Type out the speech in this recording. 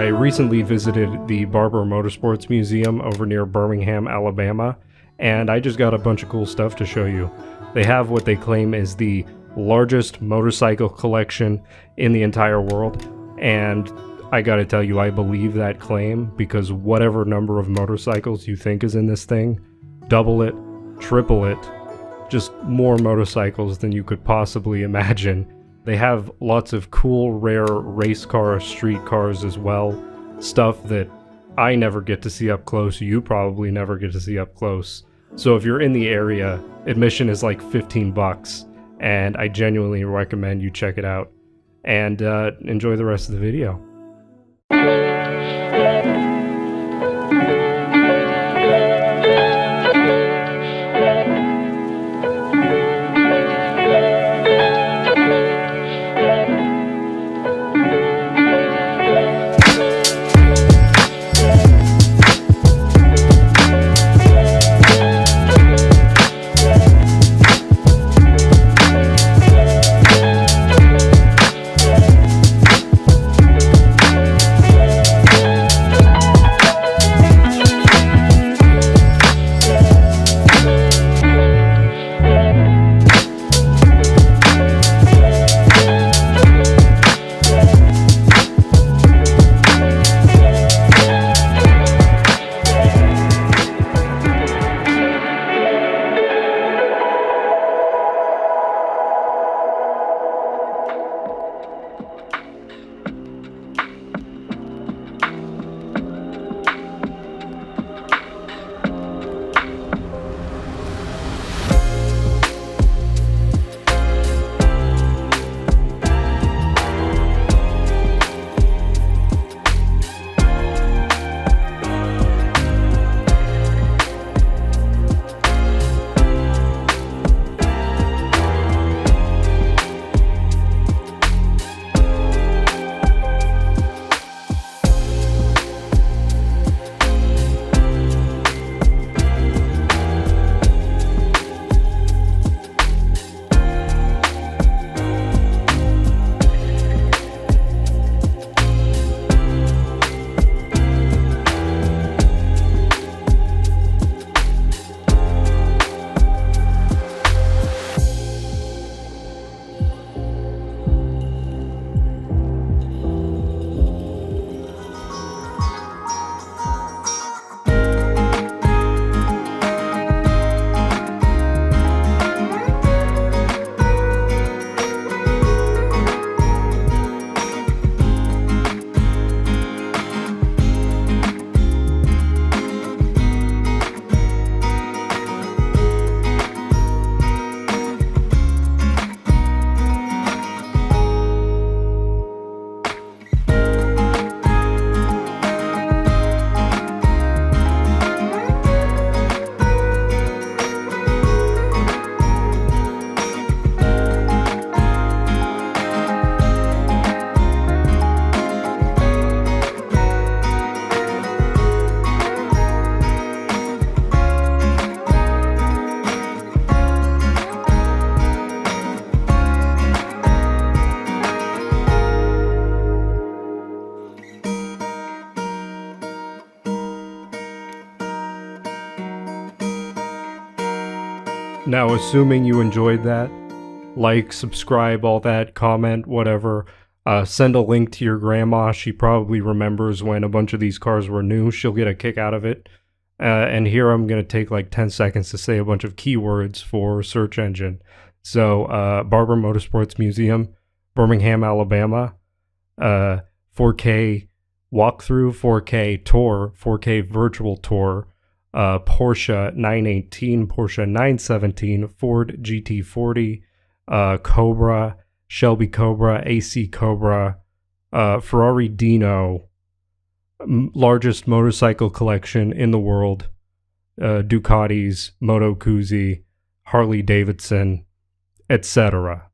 I recently visited the Barber Motorsports Museum over near Birmingham, Alabama, and I just got a bunch of cool stuff to show you. They have what they claim is the largest motorcycle collection in the entire world, and I gotta tell you, I believe that claim because whatever number of motorcycles you think is in this thing, double it, triple it, just more motorcycles than you could possibly imagine. They have lots of cool, rare race car, street cars as well. Stuff that I never get to see up close, you probably never get to see up close. So if you're in the area, admission is like $15, and I genuinely recommend you check it out. And enjoy the rest of the video. Now, assuming you enjoyed that, like, subscribe, all that, comment, whatever. Send a link to your grandma. She probably remembers when a bunch of these cars were new. She'll get a kick out of it. And here I'm going to take like 10 seconds to say a bunch of keywords for search engine. So, Barber Motorsports Museum, Birmingham, Alabama, 4K walkthrough, 4K tour, 4K virtual tour, Porsche 918, Porsche 917, Ford GT40, Cobra, Shelby Cobra, AC Cobra, Ferrari Dino, largest motorcycle collection in the world, Ducatis, Moto Guzzi, Harley Davidson, etc.